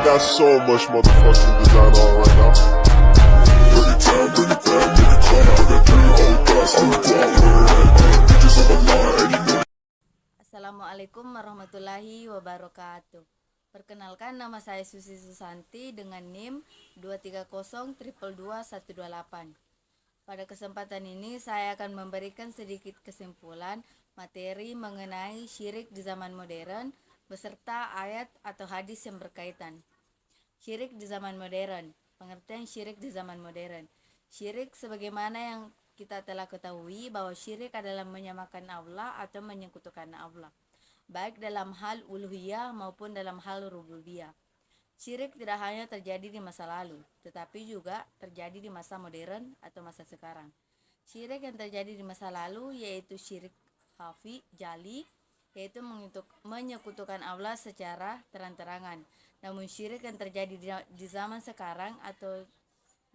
got so much motherfucking design on right now. Bring it down, bring it back, make it clap. I got 3 old guys on the block with her head. Bitches on the line, and you know. Assalamualaikum warahmatullahi wabarakatuh. Perkenalkan, nama saya Susi Susanti dengan NIM 230222128. Pada kesempatan ini saya akan memberikan sedikit kesimpulan materi mengenai syirik di zaman modern beserta ayat atau hadis yang berkaitan. Syirik di zaman modern. Pengertian syirik di zaman modern. Syirik sebagaimana yang kita telah ketahui bahwa syirik adalah menyamakan Allah atau menyekutukan Allah, baik dalam hal uluhiyah maupun dalam hal rububiyah. Syirik tidak hanya terjadi di masa lalu, tetapi juga terjadi di masa modern atau masa sekarang. Syirik yang terjadi di masa lalu yaitu syirik khafi, jali, yaitu menyekutukan Allah secara terang-terangan. Namun syirik yang terjadi di zaman sekarang atau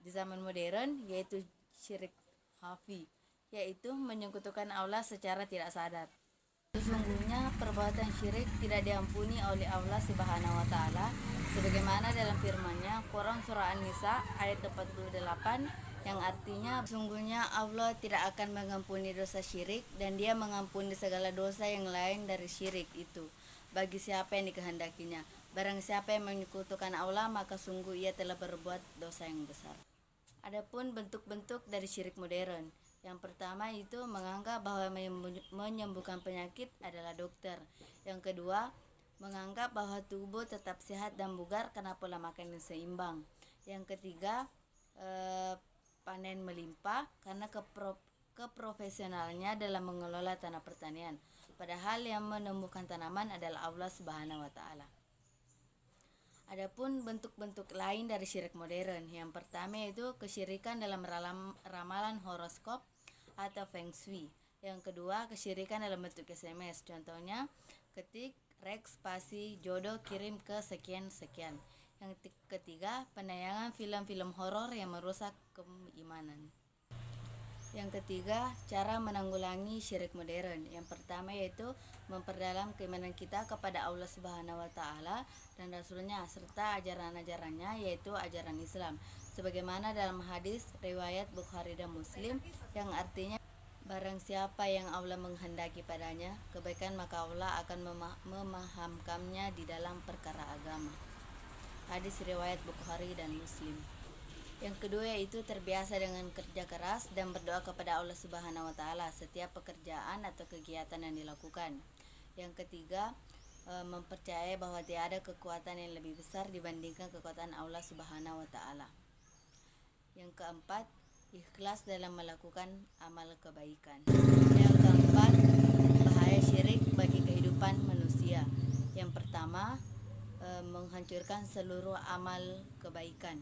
di zaman modern yaitu syirik khafi, yaitu menyekutukan Allah secara tidak sadar. Sesungguhnya perbuatan syirik tidak diampuni oleh Allah Subhanahu wa taala sebagaimana dalam firman-Nya Quran surah An-Nisa ayat 48 yang artinya sesungguhnya Allah tidak akan mengampuni dosa syirik dan Dia mengampuni segala dosa yang lain dari syirik itu bagi siapa yang dikehendakinya. Barang siapa yang menyekutukan Allah maka sungguh ia telah berbuat dosa yang besar. Adapun bentuk-bentuk dari syirik modern. Yang pertama itu menganggap bahwa menyembuhkan penyakit adalah dokter. Yang kedua, menganggap bahwa tubuh tetap sehat dan bugar karena pola makan yang seimbang. Yang ketiga, panen melimpah karena keprofesionalnya dalam mengelola tanah pertanian. Padahal yang menumbuhkan tanaman adalah Allah Subhanahu wa taala. Adapun bentuk-bentuk lain dari syirik modern. Yang pertama itu kesyirikan dalam ramalan horoskop atau feng shui. Yang kedua, kesyirikan dalam bentuk SMS. Contohnya, ketik rek spasi jodoh kirim ke sekian-sekian. Yang ketiga, penayangan film-film horor yang merusak keimanan. Yang ketiga, cara menanggulangi syirik modern. Yang pertama yaitu memperdalam keimanan kita kepada Allah Subhanahu wa taala dan Rasul-Nya serta ajaran-ajarannya yaitu ajaran Islam. Sebagaimana dalam hadis riwayat Bukhari dan Muslim yang artinya barang siapa yang Allah menghendaki padanya kebaikan maka Allah akan memahamkannya di dalam perkara agama. Hadis riwayat Bukhari dan Muslim. Yang kedua yaitu terbiasa dengan kerja keras dan berdoa kepada Allah Subhanahu wa taala setiap pekerjaan atau kegiatan yang dilakukan. Yang ketiga, mempercayai bahwa tiada kekuatan yang lebih besar dibandingkan kekuatan Allah Subhanahu wa taala. Yang keempat, ikhlas dalam melakukan amal kebaikan. Yang keempat, bahaya syirik bagi kehidupan manusia. Yang pertama, menghancurkan seluruh amal kebaikan.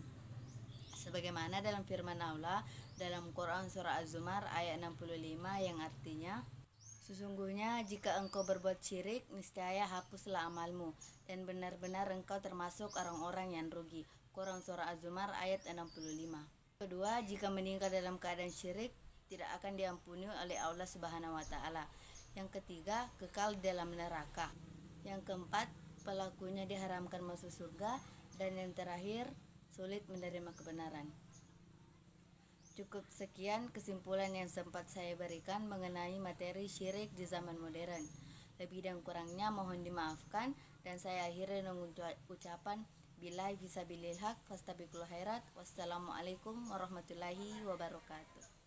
Sebagaimana dalam firman Allah dalam Quran surah Az-Zumar ayat 65 yang artinya sesungguhnya jika engkau berbuat syirik niscaya hapuslah amalmu dan benar-benar engkau termasuk orang-orang yang rugi. Quran surah Az-Zumar ayat 65. Kedua, jika meninggal dalam keadaan syirik tidak akan diampuni oleh Allah Subhanahu wa taala. Yang ketiga, kekal dalam neraka. Yang keempat, pelakunya diharamkan masuk surga dan yang terakhir sulit menerima kebenaran. Cukup sekian kesimpulan yang sempat saya berikan mengenai materi syirik di zaman modern. Lebih dan kurangnya mohon dimaafkan dan saya akhiri dengan ucapan billahi fisabilil haq fastabiqul khairat. Wassalamualaikum warahmatullahi wabarakatuh.